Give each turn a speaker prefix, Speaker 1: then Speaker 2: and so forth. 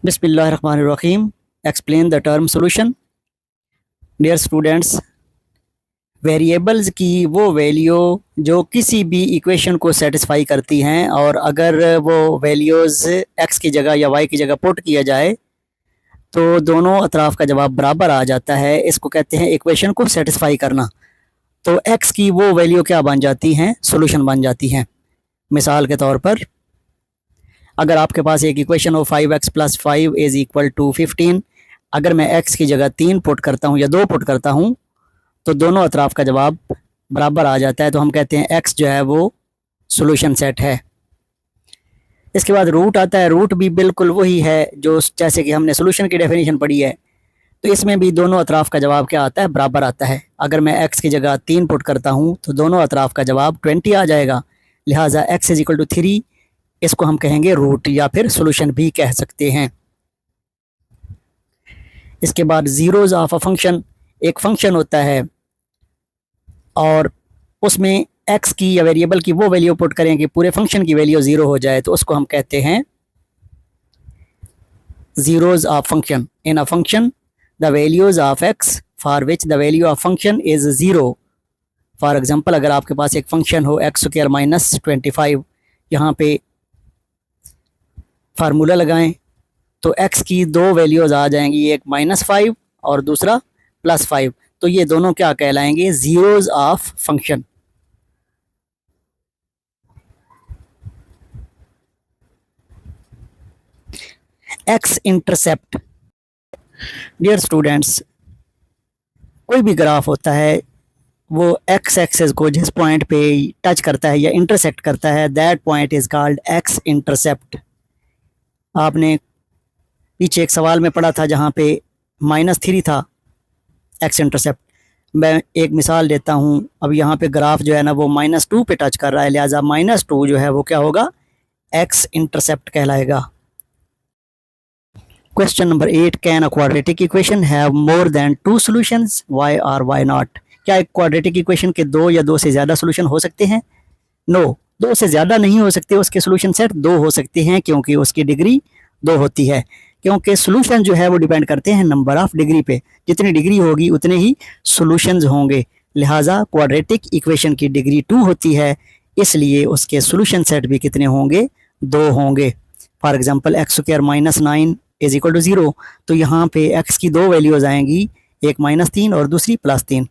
Speaker 1: बिस्मिल्लाहिर्रहमानिर्रहीम। Explain the term solution. Dear students, variables की वो वैल्यू जो किसी भी इक्वेशन को सेटिस्फाई करती हैं और अगर वो वैल्यूज़ एक्स की जगह या वाई की जगह पुट किया जाए तो दोनों अतराफ़ का जवाब बराबर आ जाता है। इसको कहते हैं इक्वेशन को सेटिस्फाई करना। तो एक्स की वो वैल्यू क्या बन जाती हैं? सॉल्यूशन बन जाती हैं। मिसाल के तौर पर अगर आपके पास एक इक्वेशन हो 5x + 5 = 15, अगर मैं x की जगह 3 पुट करता हूँ या 2 पुट करता हूँ तो दोनों अतराफ़ का जवाब बराबर आ जाता है। तो हम कहते हैं x जो है वो सॉल्यूशन सेट है। इसके बाद रूट आता है। रूट भी बिल्कुल वही है जो जैसे कि हमने सॉल्यूशन की डेफिनेशन पढ़ी है। तो इसमें भी दोनों अतराफ़ का जवाब क्या आता है? बराबर आता है। अगर मैं x की जगह 3 पुट करता हूँ तो दोनों अतराफ़ का जवाब 20 आ जाएगा। लिहाजा x = 3, इसको हम कहेंगे रूट या फिर सॉल्यूशन भी कह सकते हैं। इसके बाद ज़ीरोज़ ऑफ अ फंक्शन। एक फंक्शन होता है और उसमें एक्स की या वेरिएबल की वो वैल्यू पुट करें कि पूरे फंक्शन की वैल्यू ज़ीरो हो जाए, तो उसको हम कहते हैं zeros of function. In a function the values of x for which the value of function is zero. For example, अगर आपके पास एक फंक्शन हो x² - 25, यहाँ पे फार्मूला लगाएं तो x की दो वैल्यूज़ आ जाएंगी, एक -5 और दूसरा +5। तो ये दोनों क्या कहलाएंगे? Zeros of function. X intercept. Dear students, कोई भी ग्राफ होता है वो एक्स एक्सेस को जिस पॉइंट पे टच करता है या इंटरसेक्ट करता है, that point is called x intercept. आपने पीछे एक सवाल में पढ़ा था जहाँ पे -3 था एक्स इंटरसेप्ट। मैं एक मिसाल देता हूँ। अब यहाँ पे ग्राफ जो है ना वो -2 पे टच कर रहा है, लिहाजा -2 जो है वो क्या होगा? एक्स इंटरसेप्ट कहलाएगा। Question number 8, can a quadratic equation have more than 2 solutions? Why और व्हाई नॉट? क्या एक क्वाड्रेटिक इक्वेशन के 2 या 2 से ज़्यादा सॉल्यूशन हो सकते हैं? नो, 2 से ज़्यादा नहीं हो सकते। उसके सॉल्यूशन सेट 2 हो सकते हैं क्योंकि उसकी डिग्री 2 होती है। क्योंकि सॉल्यूशन जो है वो डिपेंड करते हैं नंबर ऑफ डिग्री पे। जितनी डिग्री होगी उतने ही सॉल्यूशंस होंगे। लिहाजा क्वाड्रेटिक इक्वेशन की डिग्री 2 होती है, इसलिए उसके सॉल्यूशन सेट भी कितने होंगे? 2 होंगे। फॉर एग्जांपल x² - 9 = 0, तो यहाँ पे x की दो वैल्यूज़ आएंगी, एक -3 और दूसरी +3।